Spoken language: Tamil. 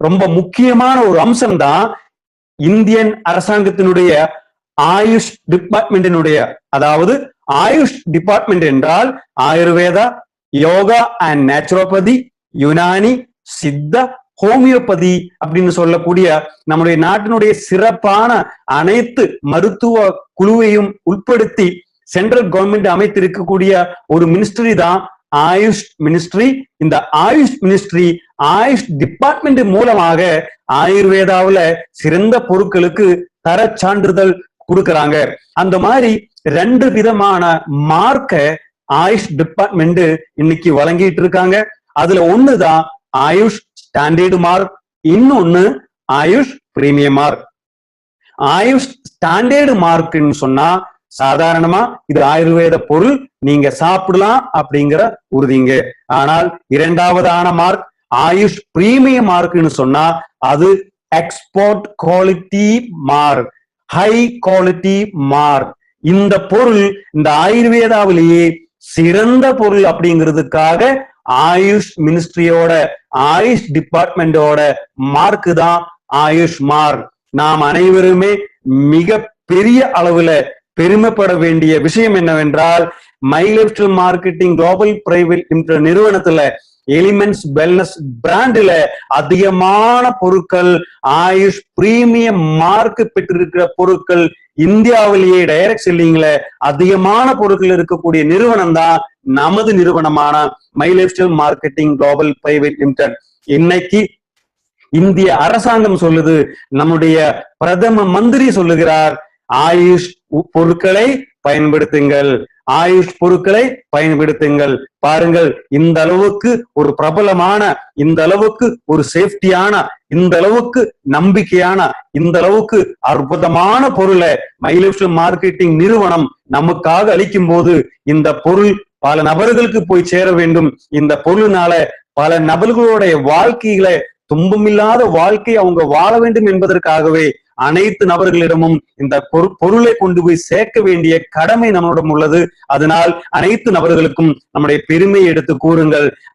ரொம்ப முக்கியமான ஒரு அம்சம் தான் இந்தியன் அரசாங்கத்தினுடைய ஆயுஷ் டிபார்ட்மெண்டினுடைய, அதாவது ஆயுஷ் டிபார்ட்மெண்ட் என்றால் Ayurveda, yoga and naturopathy, Unani, Siddha, homeopathy அப்படின்னு சொல்லக்கூடிய நம்முடைய நாட்டினுடைய சிறப்பான அனைத்து மருத்துவ குழுவையும் உட்படுத்தி சென்ட்ரல் கவர்மெண்ட் அமைத்திருக்கக்கூடிய ஒரு மினிஸ்ட்ரி தான் ஆயுஷ் மினிஸ்ட்ரி. இந்த ஆயுஷ் மினிஸ்ட்ரி ஆயுஷ் டிபார்ட்மெண்ட் மூலமாக ஆயுர்வேதாவில சிறந்த பொருட்களுக்கு தர சான்றிதழ் கொடுக்கறாங்க. அந்த மாதிரி 2 விதமான மார்க்க ஆயுஷ் டிபார்ட்மெண்ட் இன்னைக்கு வழங்கிட்டு இருக்காங்க. அதுல ஒண்ணுதான் ஆயுஷ் ஸ்டாண்டர்ட் மார்க், இன்னொன்னு Ayush premium mark. Ayush standard மார்க்னு சொன்னா சாதாரணமா இது ஆயுர்வேத பொருள், நீங்க சாப்பிடலாம் அப்படிங்கிற உறுதிங்க. ஆனால் 2வதான மார்க் ஆயுஷ் பிரீமியம் மார்க்னு சொன்னா அது export quality mark, high quality mark. இந்த பொருள் இந்த ஆயுர்வேதாவிலேயே சிறந்த பொருள் அப்படிங்கிறதுக்காக ஆயுஷ் மினிஸ்ட்ரியோட ஆயுஷ் டிபார்ட்மெண்டோட மார்க் தான் ஆயுஷ் மார்க். நாம் அனைவருமே மிக பெரிய அளவுல பெருமைப்பட வேண்டிய விஷயம் என்னவென்றால், my life style marketing global private limited நிறுவனத்துல எலிமெண்ட்ஸ் வெல்னஸ் பிராண்ட்ல அதிகமான பொருட்கள் ஆயுஷ் பிரீமியம் மார்க் பெற்றிருக்கிற பொருட்கள் இந்தியாவிலேயே டைரக்ட் செல்லிங்ல அதிகமான பொருட்கள் இருக்கக்கூடிய நிறுவனம் தான் நமது நிறுவனமான my life style marketing global private limited. இன்னைக்கு இந்திய அரசாங்கம் சொல்லுது, நம்முடைய பிரதம மந்திரி சொல்லுகிறார், ஆயுஷ் பொருட்களை பயன்படுத்துங்கள், ஆயுஷ் பொருட்களை பயன்படுத்துங்கள். பாருங்கள், இந்த அளவுக்கு ஒரு பிரபலமான, இந்த அளவுக்கு ஒரு சேஃப்டியான, இந்த அளவுக்கு நம்பிக்கையான, இந்த அளவுக்கு அற்புதமான பொருளை மை லைஃப் ஸ்டைல் மார்க்கெட்டிங் நிறுவனம் நமக்காக அளிக்கும் போது இந்த பொருள் பல நபர்களுக்கு போய் சேர வேண்டும். இந்த பொருளினால பல நபர்களுடைய வாழ்க்கைகளை, துன்பமில்லாத வாழ்க்கை அவங்க வாழ வேண்டும் என்பதற்காகவே அனைத்து நபர்களிடமும் இந்த பொருளை கொண்டு போய் சேர்க்க வேண்டிய கடமை நம்மளிடம் உள்ளது. அதனால் அனைத்து நபர்களுக்கும் நம்முடைய பெருமையை எடுத்து கூறுங்கள்.